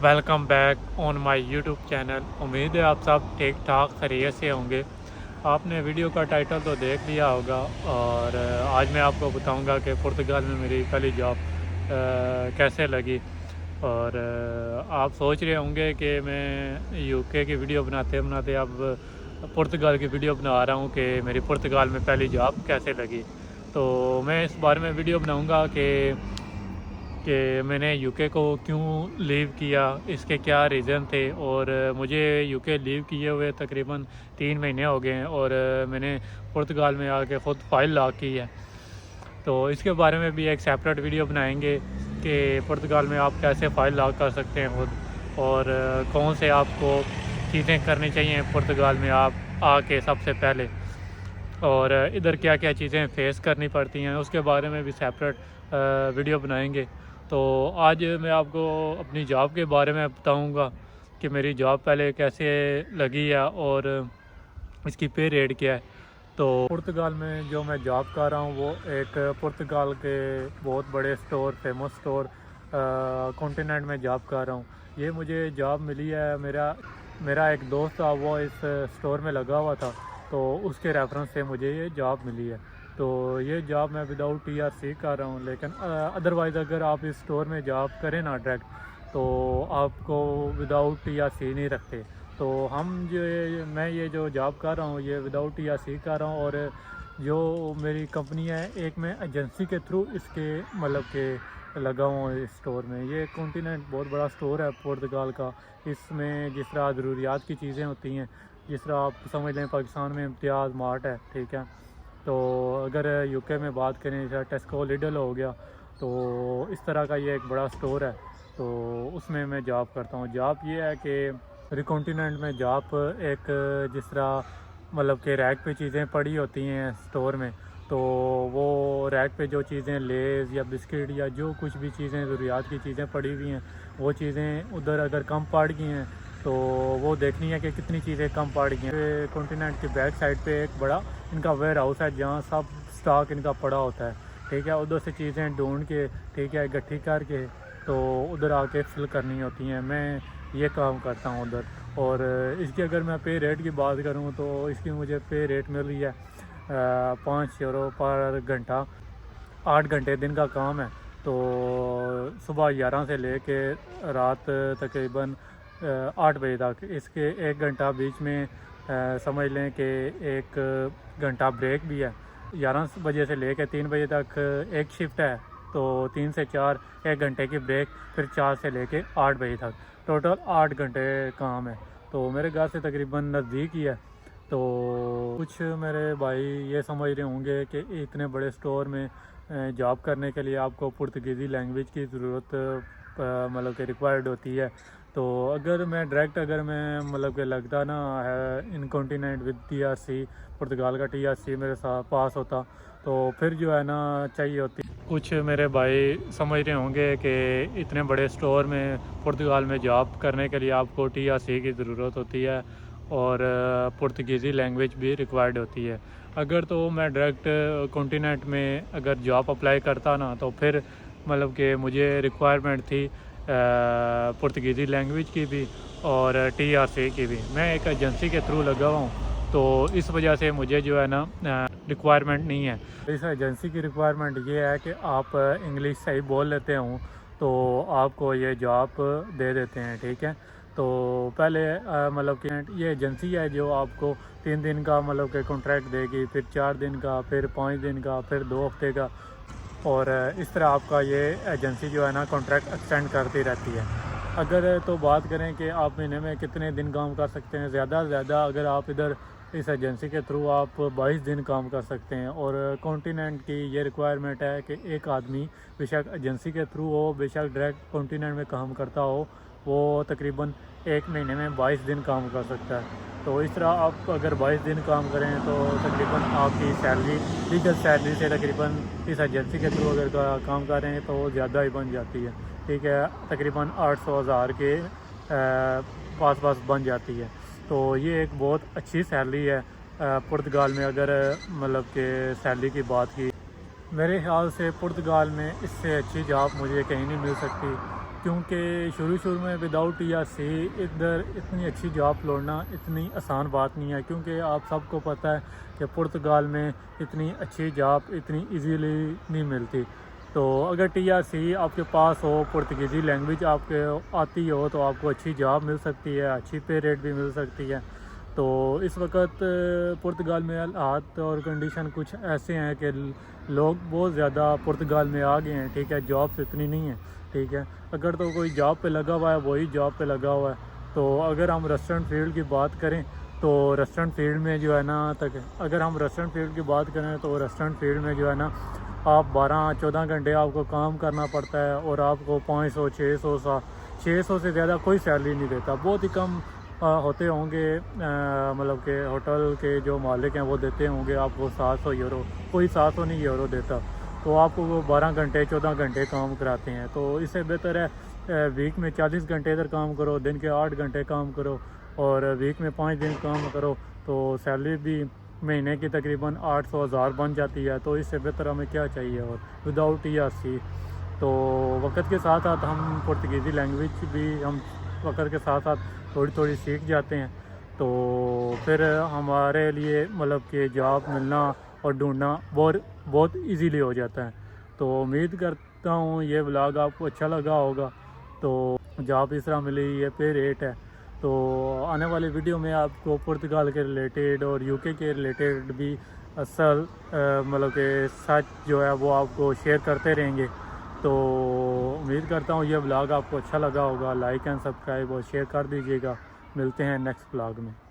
Welcome back on my YouTube channel. उम्मीद है आप सब ठीक ठाक खैरियत से होंगे। आपने वीडियो का टाइटल तो देख लिया होगा और आज मैं आपको बताऊंगा कि पुर्तगाल में मेरी पहली जॉब कैसे लगी। और आप सोच रहे होंगे कि मैं यूके की वीडियो बनाते बनाते अब पुर्तगाल की वीडियो बना रहा हूँ कि मेरी पुर्तगाल में पहली जॉब कैसे लगी। तो मैं इस बारे में वीडियो बनाऊँगा कि मैंने यूके को क्यों लीव किया, इसके क्या रीज़न थे। और मुझे यूके लीव किए हुए तकरीबन 3 महीने हो गए हैं और मैंने पुर्तगाल में आके ख़ुद फ़ाइल लॉक की है। तो इसके बारे में भी एक सेपरेट वीडियो बनाएंगे कि पुर्तगाल में आप कैसे फ़ाइल लॉक कर सकते हैं खुद, और कौन से आपको चीज़ें करनी चाहिए पुर्तगाल में आप आके सबसे पहले, और इधर क्या क्या चीज़ें फ़ेस करनी पड़ती हैं उसके बारे में भी सेपरेट वीडियो बनाएंगे। तो आज मैं आपको अपनी जॉब के बारे में बताऊंगा कि मेरी जॉब पहले कैसे लगी है और इसकी पे रेट क्या है। तो पुर्तगाल में जो मैं जॉब कर रहा हूँ वो एक पुर्तगाल के बहुत बड़े स्टोर, फेमस स्टोर कॉन्टिनेंट में जॉब कर रहा हूँ। ये मुझे जॉब मिली है, मेरा एक दोस्त था वो इस स्टोर में लगा हुआ था, तो उसके रेफरेंस से मुझे ये जॉब मिली है। तो ये जॉब मैं विदाउट टीआरसी कर रहा हूँ, लेकिन अदरवाइज़ अगर आप इस स्टोर में जॉब करें ना डायरेक्ट, तो आपको विदाउट टीआरसी नहीं रखते। तो मैं ये जो जॉब कर रहा हूँ ये विदाउट टीआरसी कर रहा हूँ। और जो मेरी कंपनी है, एक मैं एजेंसी के थ्रू इसके मतलब के लगा हूँ इस स्टोर में। ये कॉन्टिनेंट बहुत बड़ा स्टोर है पुर्तगाल का। इसमें जिस तरह ज़रूरियात की चीज़ें होती हैं, जिस तरह आप समझ लें पाकिस्तान में इम्तियाज़ मार्ट है, ठीक है, तो अगर यूके में बात करें जैसे टेस्को लिडल हो गया, तो इस तरह का ये एक बड़ा स्टोर है। तो उसमें मैं जॉब करता हूँ। जॉब ये है कि रिकॉन्टिनेंट में जॉब एक जिस तरह मतलब कि रैक पे चीज़ें पड़ी होती हैं स्टोर में, तो वो रैक पे जो चीज़ें लेज़ या बिस्किट या जो कुछ भी चीज़ें ज़रूरियात की चीज़ें पड़ी हुई हैं, वो चीज़ें उधर अगर कम पड़ गई हैं तो वो देखनी है कि कितनी चीज़ें कम पड़ गई हैं। कॉन्टिनेंट की बैक साइड पे एक बड़ा इनका वेयर हाउस है जहाँ सब स्टॉक इनका पड़ा होता है, ठीक है। उधर से चीज़ें ढूंढ के, ठीक है, इकट्ठी करके तो उधर आके फिल करनी होती हैं। मैं ये काम करता हूँ उधर। और इसकी अगर मैं पे रेट की बात करूँ तो इसकी मुझे पे रेट मिल रही है 5 यूरो पर घंटा। 8 घंटे दिन का काम है। तो सुबह 11 से ले कर रात तकरीबन 8 बजे तक, इसके 1 घंटा बीच में समझ लें कि 1 घंटा ब्रेक भी है। 11 बजे से ले कर 3 बजे तक एक शिफ्ट है, तो 3 से 4 1 घंटे की ब्रेक, फिर 4 से ले कर 8 बजे तक, टोटल 8 घंटे काम है। तो मेरे घर से तकरीबन नज़दीक ही है। तो कुछ मेरे भाई ये समझ रहे होंगे कि इतने बड़े स्टोर में जॉब करने के लिए आपको पुर्तगीज़ी लैंग्वेज की ज़रूरत मतलब कि रिक्वायर्ड होती है। तो अगर मैं मतलब कि लगता ना है इन कॉन्टिनेंट विद टीआरसी, पुर्तगाल का टीआरसी मेरे साथ पास होता, तो फिर जो है ना चाहिए होती। कुछ मेरे भाई समझ रहे होंगे कि इतने बड़े स्टोर में पुर्तगाल में जॉब करने के लिए आपको टीआरसी की ज़रूरत होती है और पुर्तगीज़ी लैंग्वेज भी रिक्वायर्ड होती है। अगर तो मैं डायरेक्ट कॉन्टिनेंट में अगर जॉब अप्लाई करता ना, तो फिर मतलब कि मुझे रिक्वायरमेंट थी पुर्तगीज़ी लैंग्वेज की भी और टीआरसी की भी। मैं एक एजेंसी के थ्रू लगा हुआ हूँ, तो इस वजह से मुझे जो है ना रिक्वायरमेंट नहीं है। इस एजेंसी की रिक्वायरमेंट ये है कि आप इंग्लिश सही बोल लेते हों तो आपको ये जॉब दे देते हैं, ठीक है। तो पहले मतलब कि ये एजेंसी है जो आपको 3 दिन का मतलब कि कॉन्ट्रैक्ट देगी, फिर 4 दिन का, फिर 5 दिन का, फिर 2 हफ्ते का, और इस तरह आपका ये एजेंसी जो है ना कॉन्ट्रैक्ट एक्सटेंड करती रहती है। अगर तो बात करें कि आप महीने में कितने दिन काम कर सकते हैं, ज़्यादा से ज़्यादा अगर आप इधर इस एजेंसी के थ्रू आप 22 दिन काम कर सकते हैं। और कॉन्टिनेंट की ये रिक्वायरमेंट है कि एक आदमी बेशक एजेंसी के थ्रू हो, बेशक डायरेक्ट कॉन्टिनेंट में काम करता हो, वो तकरीबन 1 महीने में 22 दिन काम कर सकता है। तो इस तरह आप अगर 22 दिन काम करें तो तकरीबन आपकी सैलरी लीगल सैलरी से तकरीबन इस एजेंसी के थ्रू अगर काम कर रहे हैं तो ज़्यादा ही बन जाती है, ठीक है, तकरीबन 800,000 के पास बन जाती है। तो ये एक बहुत अच्छी सैलरी है पुर्तगाल में। अगर मतलब कि सैलरी की बात की, मेरे ख्याल से पुर्तगाल में इससे अच्छी जॉब मुझे कहीं नहीं मिल सकती। کیونکہ شروع میں وداؤٹ ٹی آر سی ادھر اتنی اچھی جاب لوڑنا اتنی آسان بات نہیں ہے، کیونکہ آپ سب کو پتہ ہے کہ پرتگال میں اتنی اچھی جاب اتنی ایزیلی نہیں ملتی۔ تو اگر ٹی آر سی آپ کے پاس ہو، پرتگیزی لینگویج آپ کے آتی ہو، تو آپ کو اچھی جاب مل سکتی ہے، اچھی پے ریٹ بھی مل سکتی ہے۔ تو اس وقت پرتگال میں حالات اور کنڈیشن کچھ ایسے ہیں کہ لوگ بہت زیادہ پرتگال میں آ گئے ہیں، ٹھیک ہے، جابس اتنی نہیں ہیں، ٹھیک ہے۔ اگر تو کوئی جاب پہ لگا ہوا ہے وہی جاب پہ لگا ہوا ہے۔ تو اگر ہم ریسٹورنٹ فیلڈ کی بات کریں تو ریسٹورنٹ فیلڈ میں جو ہے نا اگر ہم ریسٹورنٹ فیلڈ کی بات کریں تو ریسٹورنٹ فیلڈ میں جو ہے نا آپ 12-14 گھنٹے آپ کو کام کرنا پڑتا ہے، اور آپ کو 500 600 سے زیادہ کوئی سیلری نہیں دیتا۔ بہت ہی کم ہوتے ہوں گے، مطلب کہ ہوٹل کے جو مالک ہیں وہ دیتے ہوں گے آپ کو 700 یورو، کوئی 700 نہیں یورو دیتا۔ تو آپ کو وہ 12 گھنٹے 14 گھنٹے کام کراتے ہیں۔ تو اس سے بہتر ہے ویک میں 40 گھنٹے ادھر کام کرو، دن کے 8 گھنٹے کام کرو، اور ویک میں 5 دن کام کرو، تو سیلری بھی مہینے کی تقریباً 800-1000 بن جاتی ہے۔ تو اس سے بہتر ہمیں کیا چاہیے اور وداؤٹ ٹی آر سی۔ تو وقت کے ساتھ ساتھ ہم پرتگیزی لینگویج بھی ہم وقت کے ساتھ ساتھ تھوڑی سیکھ جاتے ہیں، تو پھر ہمارے لیے مطلب کہ جاب ملنا اور ڈھونڈنا بہت ایزیلی ہو جاتا ہے۔ تو امید کرتا ہوں یہ ولاگ آپ کو اچھا لگا ہوگا۔ تو جاب اس طرح ملی، یہ پے ریٹ ہے۔ تو آنے والی ویڈیو میں آپ کو پرتگال کے ریلیٹڈ اور یو کے ریلیٹڈ بھی اصل مطلب کہ سچ جو ہے وہ آپ کو شیئر کرتے رہیں گے۔ تو امید کرتا ہوں یہ ولاگ آپ کو اچھا لگا ہوگا۔ لائک اینڈ سبسکرائب اور شیئر کر دیجیے گا۔ ملتے ہیں نیکسٹ ولاگ میں۔